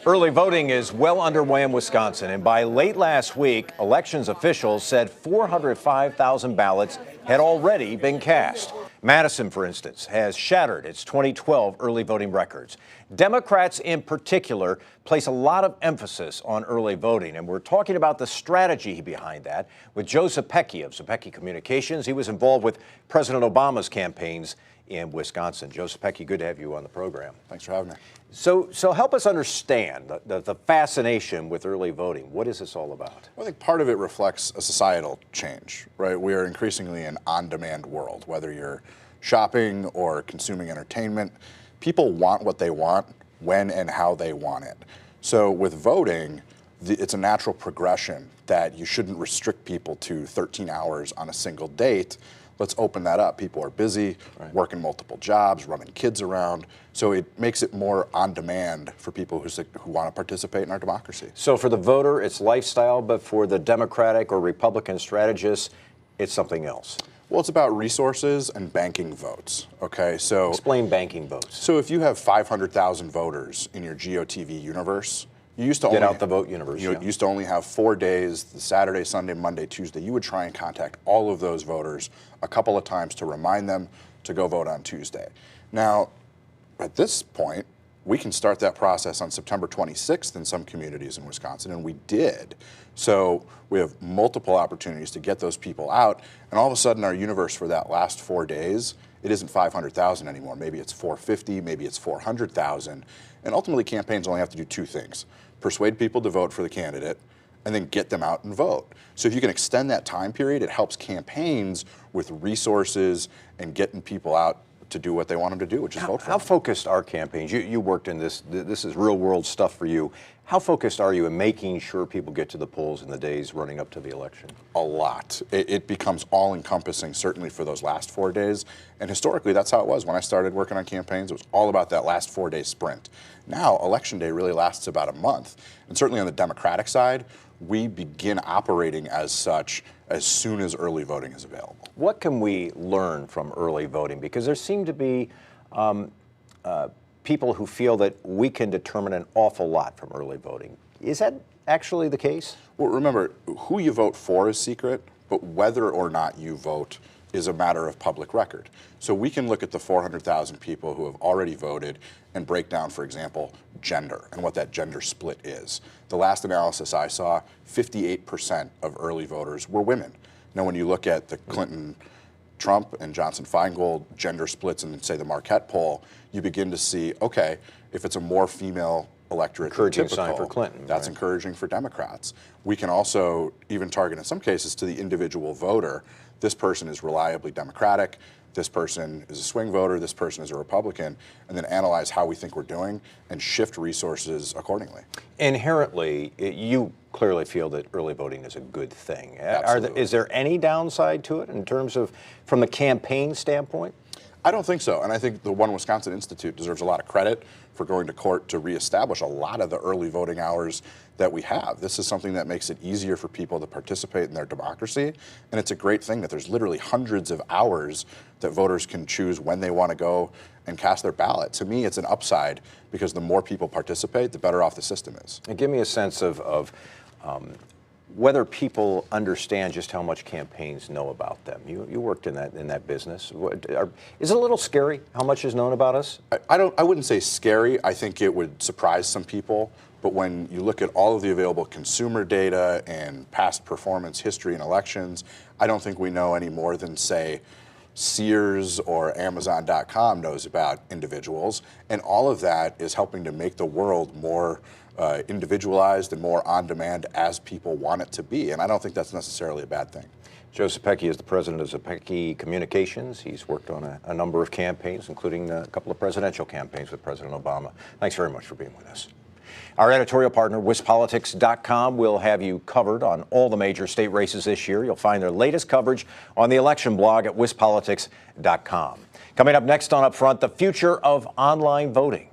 Early voting is well underway in Wisconsin, and by late last week, elections officials said 405,000 ballots had already been cast. Madison, for instance, has shattered its 2012 early voting records. Democrats in particular place a lot of emphasis on early voting, and we're talking about the strategy behind that with Joe Zepecki of Zepecki Communications. He was involved with President Obama's campaigns in Wisconsin. Joe Zepecki, good to have you on the program. Thanks for having me. So help us understand the fascination with early voting. What is this all about? Well, I think part of it reflects a societal change, right? We are increasingly an on-demand world, whether you're shopping or consuming entertainment. People want what they want, when and how they want it. So with voting, it's a natural progression that you shouldn't restrict people to 13 hours on a single date. Let's open that up. People are busy, working multiple jobs, running kids around. So it makes it more on demand for people who want to participate in our democracy. So for the voter, it's lifestyle, but for the Democratic or Republican strategists, it's something else. Well, it's about resources and banking votes, okay? So explain banking votes. So if you have 500,000 voters in your GOTV universe, you used to Get out the vote universe. You used to only have 4 days, Saturday, Sunday, Monday, Tuesday. You would try and contact all of those voters a couple of times to remind them to go vote on Tuesday. Now, at this point, we can start that process on September 26th in some communities in Wisconsin, and we did. So we have multiple opportunities to get those people out, and all of a sudden our universe for that last 4 days, it isn't 500,000 anymore. Maybe it's 450, maybe it's 400,000. And ultimately campaigns only have to do two things: persuade people to vote for the candidate, and then get them out and vote. So if you can extend that time period, it helps campaigns with resources and getting people out to do what they want them to do, which is vote for them. How focused are campaigns? You worked in this is real world stuff for you. How focused are you in making sure people get to the polls in the days running up to the election? A lot. It becomes all-encompassing, certainly for those last 4 days. And historically, that's how it was. When I started working on campaigns, it was all about that last 4-day sprint. Now, Election Day really lasts about a month. And certainly on the Democratic side, we begin operating as such as soon as early voting is available. What can we learn from early voting? Because there seem to be people who feel that we can determine an awful lot from early voting. Is that actually the case? Well, remember, who you vote for is secret, but whether or not you vote is a matter of public record. So we can look at the 400,000 people who have already voted and break down, for example, gender and what that gender split is. The last analysis I saw, 58% of early voters were women. Now, when you look at the Clinton, Trump, and Johnson-Feingold gender splits and say the Marquette poll, you begin to see, okay, if it's a more female electorate encouraging than typical, sign for Clinton. That's encouraging for Democrats. We can also even target, in some cases, to the individual voter. This person is reliably Democratic, this person is a swing voter, this person is a Republican, and then analyze how we think we're doing and shift resources accordingly. Inherently, you clearly feel that early voting is a good thing. Absolutely. Is there any downside to it in terms of, from the campaign standpoint? I don't think so, and I think the One Wisconsin Institute deserves a lot of credit for going to court to reestablish a lot of the early voting hours that we have. This is something that makes it easier for people to participate in their democracy, and it's a great thing that there's literally hundreds of hours that voters can choose when they want to go and cast their ballot. To me, it's an upside because the more people participate, the better off the system is. And give me a sense of whether people understand just how much campaigns know about them. You worked in that business. Is it a little scary how much is known about us? I wouldn't say scary. I think it would surprise some people. But when you look at all of the available consumer data and past performance history in elections, I don't think we know any more than, say, Sears or Amazon.com knows about individuals. And all of that is helping to make the world more individualized and more on-demand as people want it to be. And I don't think that's necessarily a bad thing. Joe Zepecki is the president of Zepecki Communications. He's worked on a number of campaigns, including a couple of presidential campaigns with President Obama. Thanks very much for being with us. Our editorial partner, WisPolitics.com, will have you covered on all the major state races this year. You'll find their latest coverage on the election blog at WisPolitics.com. Coming up next on Upfront, the future of online voting.